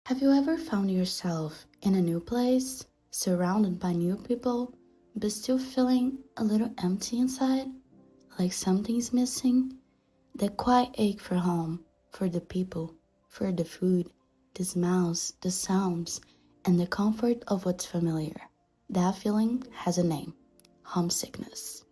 Have you ever found yourself in a new place, surrounded by new people, but still feeling a little empty inside? Like something's missing? That quiet ache for home, for the people, for the food, the smells, the sounds, and the comfort of what's familiar. That feeling has a name: homesickness.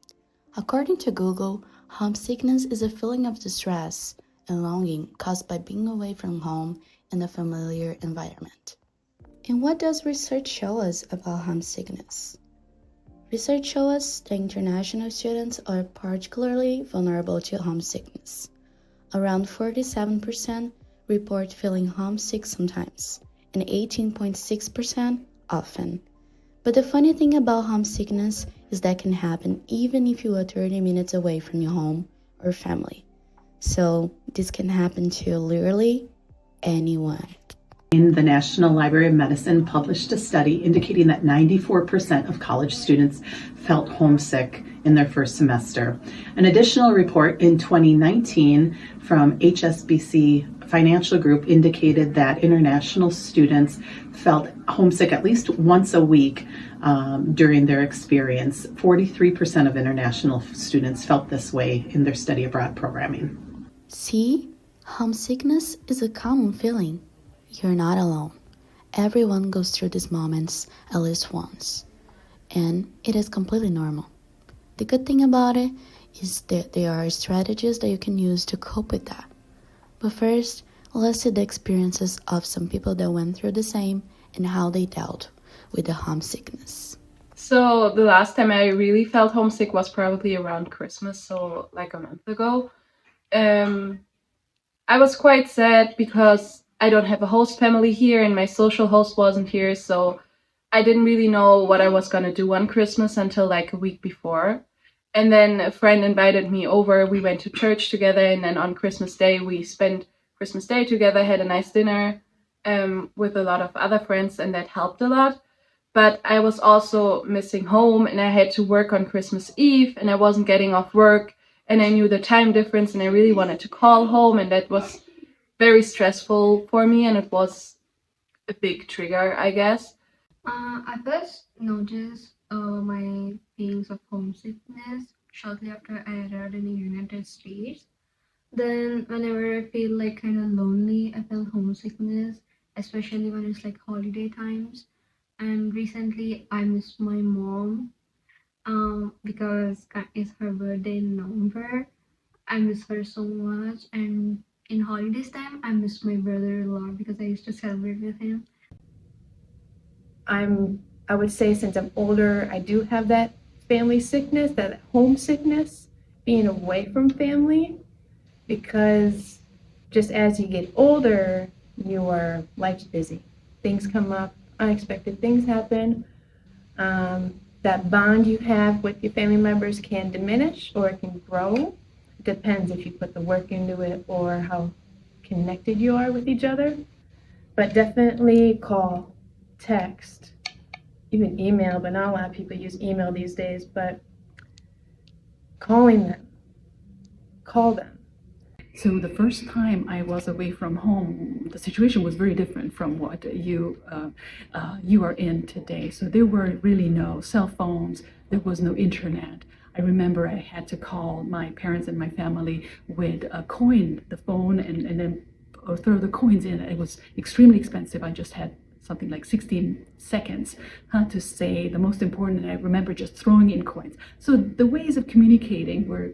According to Google, homesickness is a feeling of distress and longing caused by being away from home and a familiar environment. And what does research show us about homesickness? Research shows us that international students are particularly vulnerable to homesickness. Around 47% report feeling homesick sometimes, and 18.6% often. But the funny thing about homesickness is that can happen even if you are 30 minutes away from your home or family. So this can happen to literally anyone. The National Library of Medicine published a study indicating that 94% of college students felt homesick in their first semester. An additional report in 2019 from HSBC Financial Group indicated that international students felt homesick at least once a week during their experience. 43% of international students felt this way in their study abroad programming. See, homesickness is a common feeling. You're not alone. Everyone goes through these moments at least once, and it is completely normal. The good thing about it is that there are strategies that you can use to cope with that. But first, let's see the experiences of some people that went through the same and how they dealt with the homesickness. So the last time I really felt homesick was probably around Christmas, so like a month ago. I was quite sad because I don't have a host family here and my social host wasn't here, so I didn't really know what I was gonna do on Christmas until like a week before. And then a friend invited me over, we went to church together, and then on Christmas Day we spent Christmas Day together, had a nice dinner with a lot of other friends, and that helped a lot. But I was also missing home and I had to work on Christmas Eve and I wasn't getting off work and I knew the time difference and I really wanted to call home, and that was very stressful for me and it was a big trigger, I guess. I first noticed my feelings of homesickness shortly after I arrived in the United States. Then whenever I feel like kind of lonely, I feel homesickness, especially when it's like holiday times. And recently I missed my mom because it's her birthday in November. I miss her so much, and in holidays time I miss my brother a lot because I used to celebrate with him. I would say since I'm older, I do have that family sickness, that homesickness, being away from family, because just as you get older, life's busy. Things come up, unexpected things happen. That bond you have with your family members can diminish or it can grow. It depends if you put the work into it or how connected you are with each other. But definitely call, text, even email, but not a lot of people use email these days, but calling them, call them. So the first time I was away from home, the situation was very different from what you are in today. So there were really no cell phones, there was no internet. I remember I had to call my parents and my family with a coin, the phone, and then throw the coins in. It was extremely expensive. I just had something like 16 seconds to say the most important, and I remember just throwing in coins. So the ways of communicating were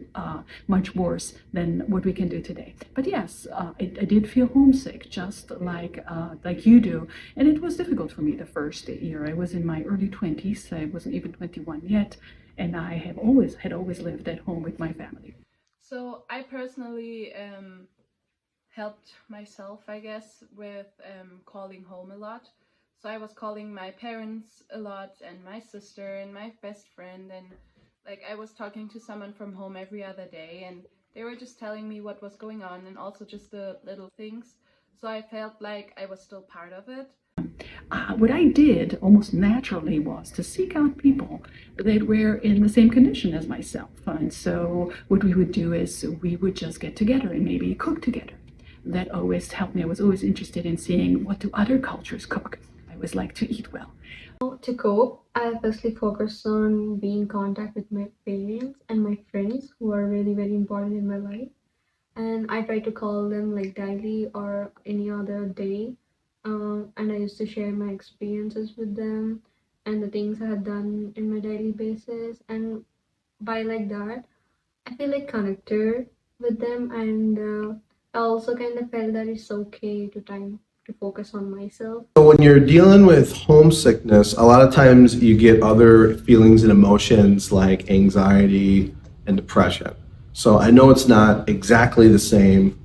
much worse than what we can do today. But yes, I did feel homesick, just like you do, and it was difficult for me the first year. I was in my early 20s, I wasn't even 21 yet, and I had always lived at home with my family. So I personally helped myself, I guess, with calling home a lot. So I was calling my parents a lot and my sister and my best friend, and like I was talking to someone from home every other day and they were just telling me what was going on and also just the little things. So I felt like I was still part of it. What I did almost naturally was to seek out people that were in the same condition as myself. And so what we would do is we would just get together and maybe cook together. that always helped me. I was always interested in seeing what do other cultures cook. I always like to eat well. To cope, I firstly focus on being in contact with my parents and my friends who are really very important in my life. And I try to call them like daily or any other day. And I used to share my experiences with them and the things I had done in my daily basis. And by like that, I feel like connected with them, and I also kind of felt that it's okay to time to focus on myself. So when you're dealing with homesickness, a lot of times you get other feelings and emotions like anxiety and depression. So I know it's not exactly the same,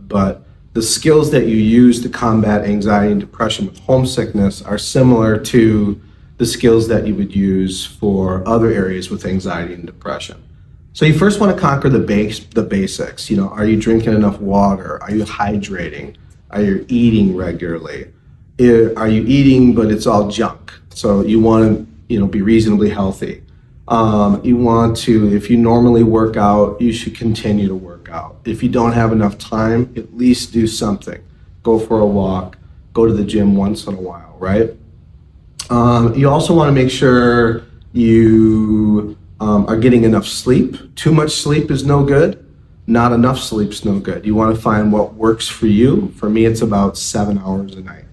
but the skills that you use to combat anxiety and depression with homesickness are similar to the skills that you would use for other areas with anxiety and depression. So you first want to conquer the basics. You know, are you drinking enough water? Are you hydrating? Are you eating regularly? Are you eating but it's all junk? So you want to, be reasonably healthy. You want to, if you normally work out, you should continue to work out. If you don't have enough time, at least do something. Go for a walk, go to the gym once in a while, right? You also want to make sure you are getting enough sleep. Too much sleep is no good. Not enough sleep's no good. You want to find what works for you. For me, it's about 7 hours a night.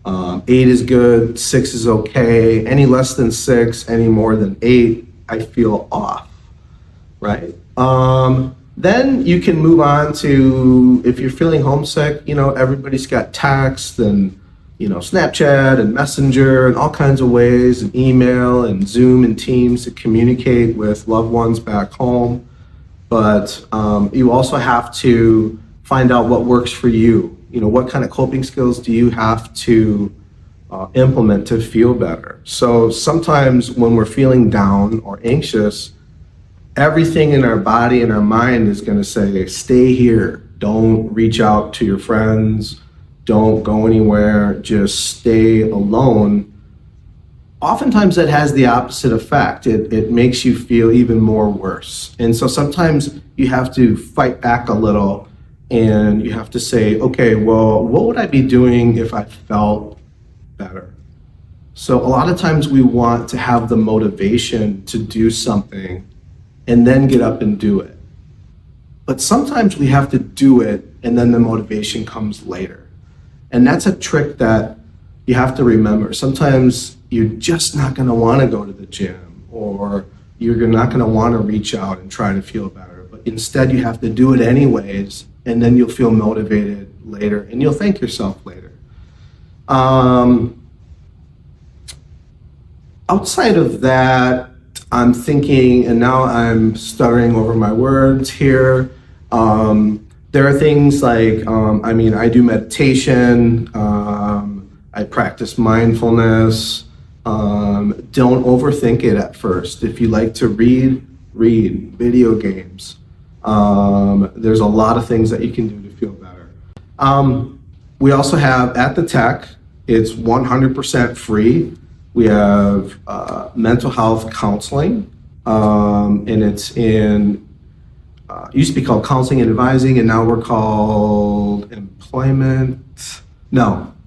8 is good, 6 is okay. Any less than 6, any more than 8, I feel off, right? Then you can move on to, if you're feeling homesick, everybody's got text and, Snapchat and Messenger and all kinds of ways, and email and Zoom and Teams to communicate with loved ones back home. But you also have to find out what works for you. What kind of coping skills do you have to implement to feel better? So sometimes when we're feeling down or anxious, everything in our body and our mind is going to say, stay here. Don't reach out to your friends. Don't go anywhere. Just stay alone. Oftentimes that has the opposite effect. It makes you feel even more worse. And so sometimes you have to fight back a little and you have to say, okay, well, what would I be doing if I felt better? So a lot of times we want to have the motivation to do something and then get up and do it. But sometimes we have to do it and then the motivation comes later. And that's a trick that you have to remember. Sometimes you're just not going to want to go to the gym, or you're not going to want to reach out and try to feel better. But instead, you have to do it anyways, and then you'll feel motivated later, and you'll thank yourself later. Outside of that, I'm thinking, and now I'm stuttering over my words here. There are things like, I do meditation, I practice mindfulness. Don't overthink it at first. If you like to read video games. There's a lot of things that you can do to feel better. We also have at the Tech, it's 100% free. We have mental health counseling, and it's in, used to be called counseling and advising, and now we're called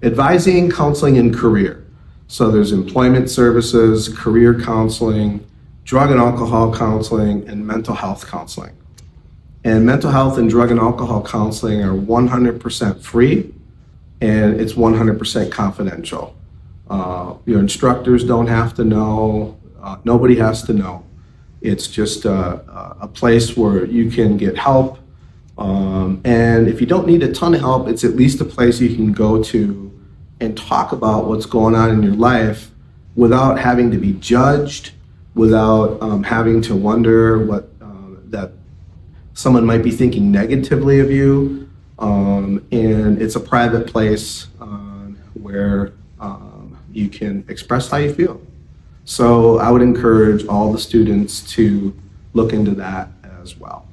advising, counseling, and career. So there's employment services, career counseling, drug and alcohol counseling, and mental health counseling. And mental health and drug and alcohol counseling are 100% free, and it's 100% confidential. Your instructors don't have to know, nobody has to know. It's just a place where you can get help. And if you don't need a ton of help, it's at least a place you can go to and talk about what's going on in your life without having to be judged, without having to wonder what that someone might be thinking negatively of you. And it's a private place where you can express how you feel. So I would encourage all the students to look into that as well.